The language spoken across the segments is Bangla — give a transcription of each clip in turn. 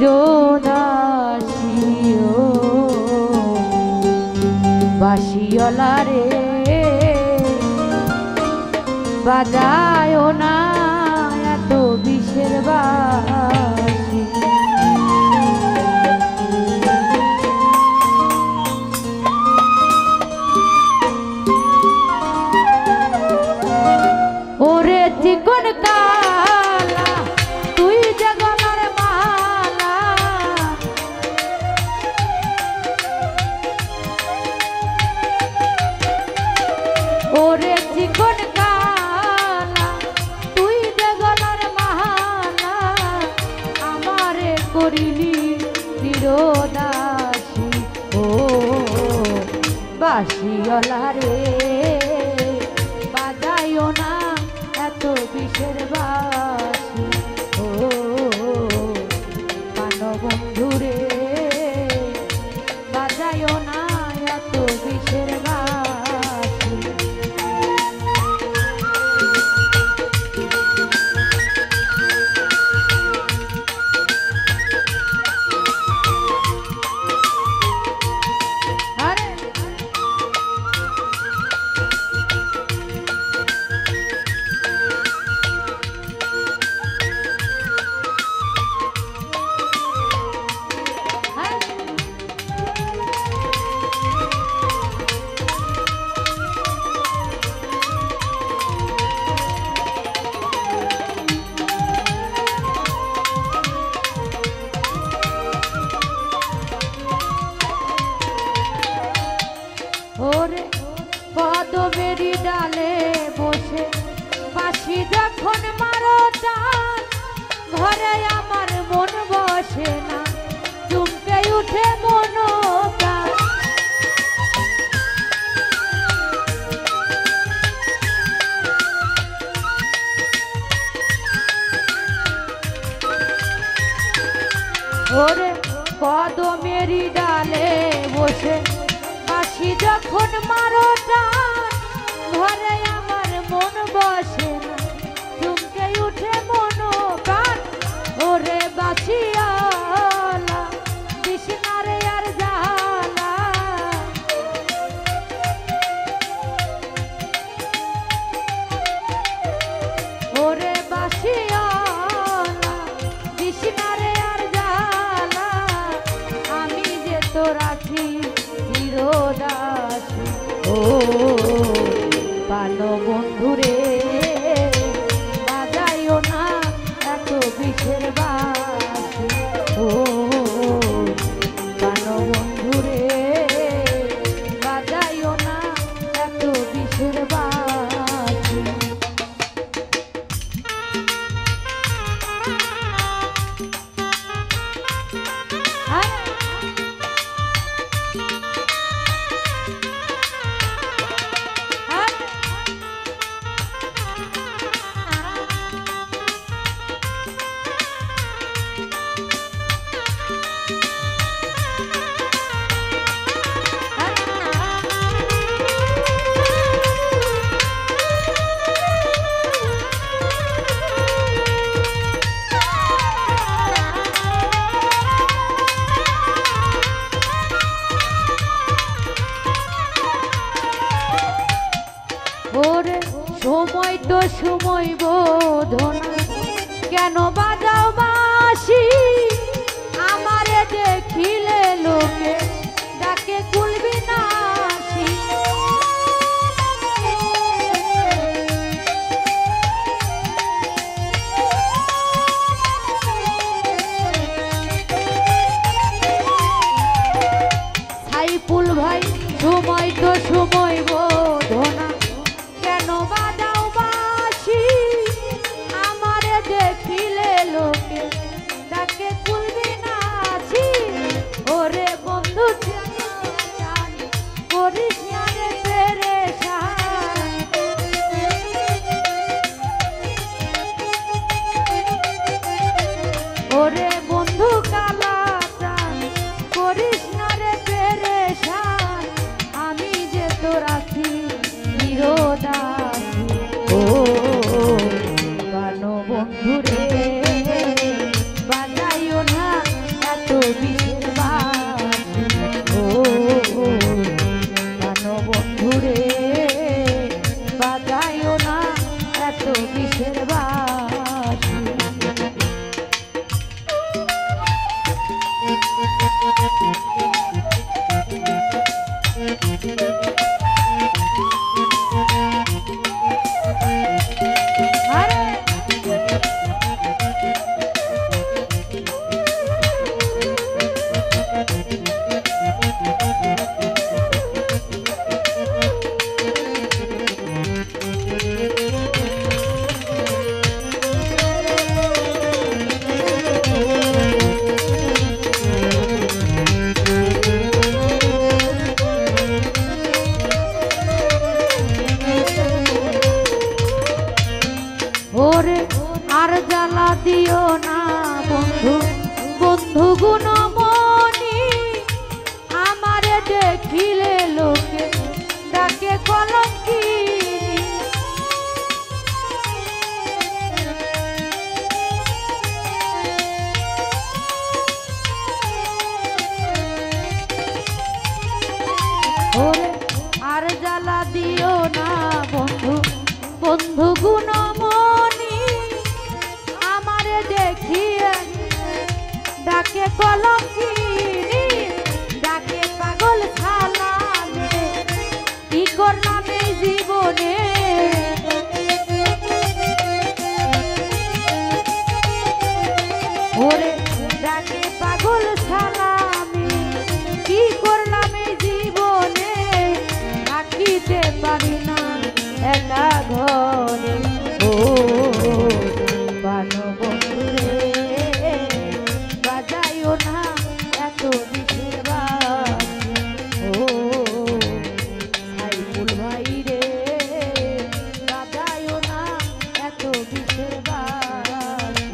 চিরদাসীও বাঁশিওয়ালা রে বাজায় না এত বিষের বাঁশি। ওরে চিকন কালা তুই যে গলার মালা, ওরে চিকন কালা তুই যে গলার মালা, আমারে করিলি চিরদাসী ও বাঁশিওয়ালা রে বাজাইও না এত বিষের বাঁশি। ও প্রাণবন্ধু রে বাজাইও না এত বিষের বাঁশি। ওরে কদমেরই ডালে বসে বাঁশি যখন মারো টান, ঘরে আমার মন বসে না চুমকে উঠে মন প্রাণ। ওরে কদমেরই ডালে বসে বাঁশি যখন মারো টান, ঘরে আমার মন বসে না চুমকে উঠে মন প্রাণ। ওরে বাঁশিওয়ালা কৃষ্ণারে আর জালা, ওরে বাঁশিওয়ালা কৃষ্ণারে আর জালা, আমি যে তো রাখি চিরদাসী ও প্রাণবন্ধু রে বাজাইও না এত বিষের বাঁশি। ও প্রাণবন্ধু রে বাজাইও না এত বিষের বাঁশি। ওরে সময় তো সময় বোধনা কেন বাজাও বাঁশি, আমারে দেখিলে লোকে ডাকে কুলবি নাসি। সাইফুল ভাই সময় তো সময় বোধনা কেন বাজাও বাঁশি, আমারে দেখিলে লোকে ডাকে কলঙ্কিনী, ডাকে পাগল সালামে, কি করলাম এই জীবনে। ওরে ডাকে পাগল সালামে, কি করলাম এই জীবনে, থাকিতে পারি না একা ঘরে। ও বানবন্ধুরে বাজাইও না এত বিষের বাঁশি। ও সাইফুল ভাই রে বাজাইও না এত বিষের বাঁশি।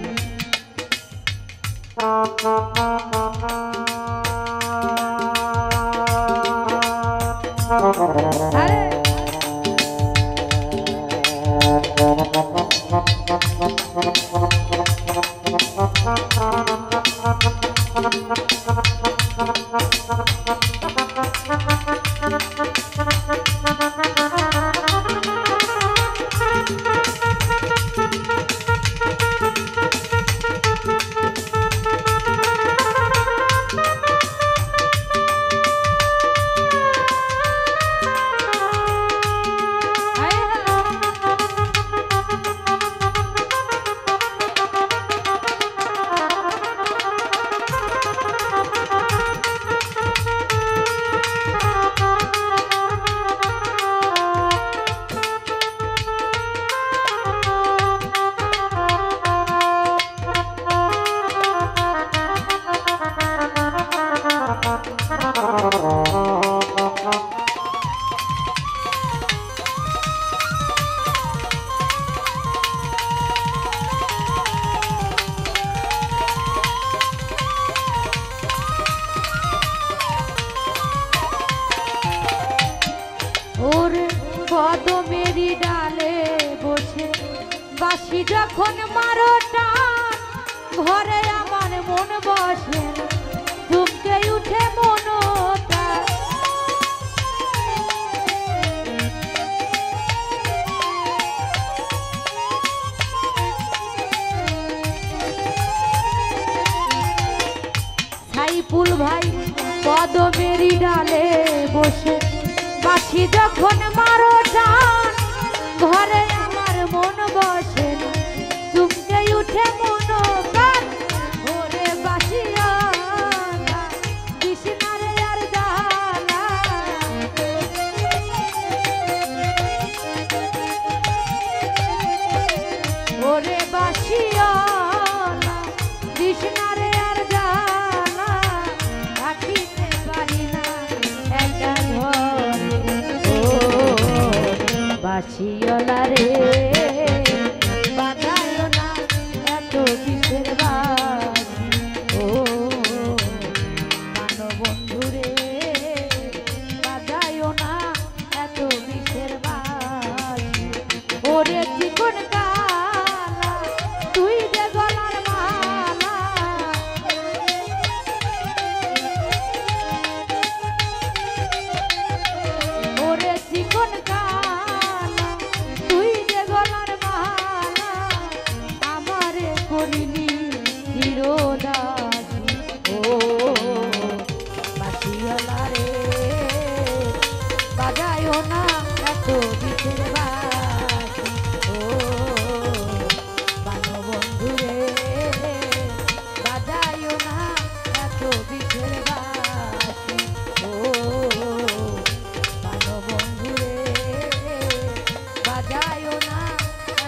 আরে কদমেরই ডালে বসে বাঁশি যখন মারো টান, ঘরে আমার মন বসে না, চুপকে উঠে মনটা। সাইফুল ভাই কদমেরই ডালে বসে বাঁশি যখন মারো টান, ঘরে আমার মন বসে না, চুপকে উঠে মন প্রাণ। ওরে বাঁশিয়া কৃষ্ণারে আর জানা, ওরে বাঁশিয়া কৃষ্ণারে আর জানা, থাকিতে পারি না একা ঘরে। ও বাঁশিওয়ালা রে বাজাইও না এত বিষের বাঁশি। ও বানবন্ধু রে বাজাইও না এত বিষের বাঁশি। ওরে চিকন কালা তুই যে গলার মালা, ওরে চিকন কালা তুই যে গলার মালা, আমারে করিলি চিরদাসী। ও বাঁশিওয়ালা রে বাজাইও না এত বিষের বাঁশি। ও বানবন্ধু রে বাজাইও না এত বিষের বাঁশি। ও বানবন্ধু রে বাজাইও না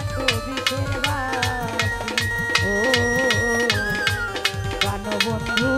এত বিষের বাঁশি। ও বানবন্ধু